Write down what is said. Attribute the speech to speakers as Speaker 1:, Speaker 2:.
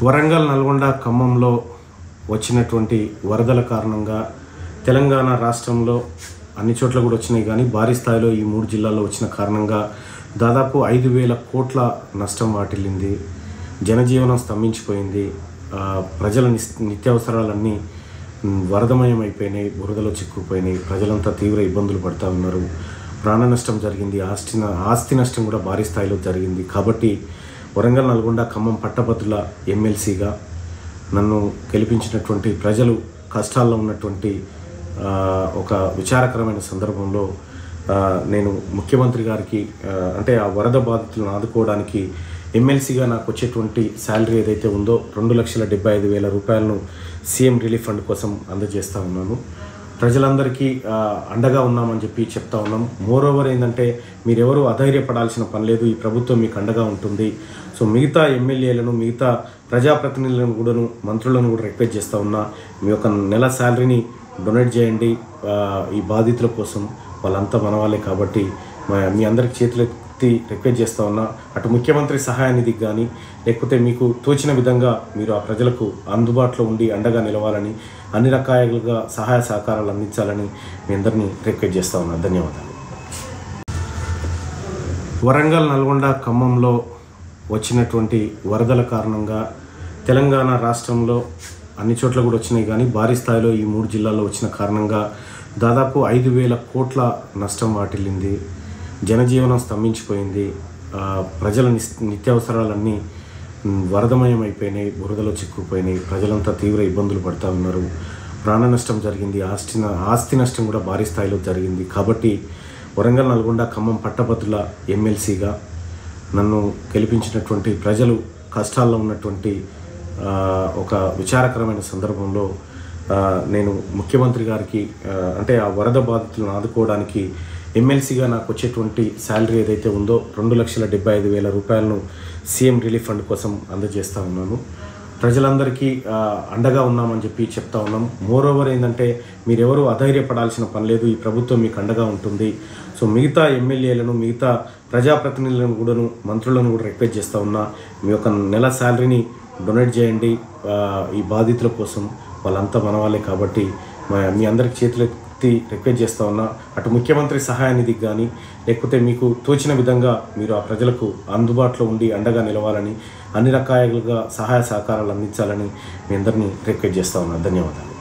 Speaker 1: వరంగల్, నల్గొండ, ఖమ్మంలో వచ్చినటువంటి వరదల కారణంగా తెలంగాణ రాష్ట్రంలో అన్ని చోట్ల కూడా వచ్చినాయి, కానీ భారీ స్థాయిలో ఈ 3 జిల్లాల్లో వచ్చిన కారణంగా దాదాపు 5,000 కోట్ల నష్టం వాటిల్లింది. జనజీవనం స్తంభించిపోయింది. ప్రజల నిత్యావసరాలన్నీ వరదమయం అయిపోయినాయి, బురదలో చిక్కుపోయినాయి. ప్రజలంతా తీవ్ర ఇబ్బందులు పడుతూ ఉన్నారు. ప్రాణ నష్టం జరిగింది, ఆస్తి నష్టం కూడా భారీ స్థాయిలో జరిగింది. కాబట్టి వరంగల్, నల్గొండ, ఖమ్మం పట్టభద్రుల ఎమ్మెల్సీగా నన్ను గెలిపించినటువంటి ప్రజలు కష్టాల్లో ఉన్నటువంటి ఒక విచారకరమైన సందర్భంలో నేను ముఖ్యమంత్రి గారికి అంటే ఆ వరద బాధితులను ఆదుకోవడానికి ఎమ్మెల్సీగా నాకు వచ్చేటువంటి శాలరీ ఏదైతే ఉందో 2,75,000 రూపాయలను సీఎం రిలీఫ్ ఫండ్ కోసం అందజేస్తూ ఉన్నాను. ప్రజలందరికీ అండగా ఉన్నామని చెప్పి చెప్తా ఉన్నాం. మోరోవర్ ఏంటంటే మీరెవరూ అధైర్యపడాల్సిన పని లేదు, ఈ ప్రభుత్వం మీకు అండగా ఉంటుంది. సో మిగతా ఎమ్మెల్యేలను, మిగతా ప్రజాప్రతినిధులను కూడాను, మంత్రులను కూడా రిక్వెస్ట్ చేస్తూ ఉన్నా, మీ యొక్క నెల శాలరీని డొనేట్ చేయండి ఈ బాధితుల కోసం. వాళ్ళంతా మన వాళ్ళే కాబట్టి మీ అందరికి చేతులెత్తి రిక్వెస్ట్ చేస్తూ ఉన్నా. అటు ముఖ్యమంత్రి సహాయ నిధికి కానీ, లేకపోతే మీకు తోచిన విధంగా మీరు ఆ ప్రజలకు అందుబాటులో ఉండి అండగా నిలవాలని, అన్ని రకాలుగా సహాయ సహకారాలు అందించాలని మీ అందరినీ రిక్వెస్ట్ చేస్తూ ఉన్నా. ధన్యవాదాలు. వరంగల్, నల్గొండ, ఖమ్మంలో వచ్చినటువంటి వరదల కారణంగా తెలంగాణ రాష్ట్రంలో అన్ని చోట్ల కూడా వచ్చినాయి, కానీ భారీ స్థాయిలో ఈ 3 జిల్లాల్లో వచ్చిన కారణంగా దాదాపు 5,000 కోట్ల నష్టం వాటిల్లింది. జనజీవనం స్తంభించిపోయింది. ప్రజల నిత్యావసరాలన్నీ వరదమయం అయిపోయినాయి, బురదలో చిక్కుపోయినాయి. ప్రజలంతా తీవ్ర ఇబ్బందులు పడుతూ ఉన్నారు. ప్రాణ నష్టం జరిగింది, ఆస్తి నష్టం కూడా భారీ స్థాయిలో జరిగింది. కాబట్టి వరంగల్, నల్గొండ, ఖమ్మం పట్టభద్రుల ఎమ్మెల్సీగా నన్ను గెలిపించినటువంటి ప్రజలు కష్టాల్లో ఉన్నటువంటి ఒక విచారకరమైన సందర్భంలో నేను ముఖ్యమంత్రి గారికి అంటే ఆ వరద బాధితులను ఆదుకోవడానికి ఎమ్మెల్సీగా నాకు వచ్చేటువంటి శాలరీ ఏదైతే ఉందో 2,75,000 రూపాయలను సీఎం రిలీఫ్ ఫండ్ కోసం అందజేస్తూ ఉన్నాను. ప్రజలందరికీ అండగా ఉన్నామని చెప్పి చెప్తా ఉన్నాం. మోరోవర్ ఏంటంటే మీరెవరూ అధైర్యపడాల్సిన పని లేదు, ఈ ప్రభుత్వం మీకు అండగా ఉంటుంది. సో మిగతా ఎమ్మెల్యేలను, మిగతా ప్రజాప్రతినిధులను కూడాను, మంత్రులను కూడా రిక్వెస్ట్ చేస్తూ ఉన్నా, మీ యొక్క నెల శాలరీని డొనేట్ చేయండి ఈ బాధితుల కోసం. వాళ్ళంతా మన వాళ్ళే కాబట్టి మీ అందరికి చేతులెత్తి రిక్వెస్ట్ చేస్తూ ఉన్నా. అటు ముఖ్యమంత్రి సహాయ నిధికి కానీ, లేకపోతే మీకు తోచిన విధంగా మీరు ఆ ప్రజలకు అందుబాటులో ఉండి అండగా నిలవాలని, అన్ని రకాలుగా సహాయ సహకారాలు అందించాలని మీ అందరినీ రిక్వెస్ట్ చేస్తూ ఉన్నా. ధన్యవాదాలు.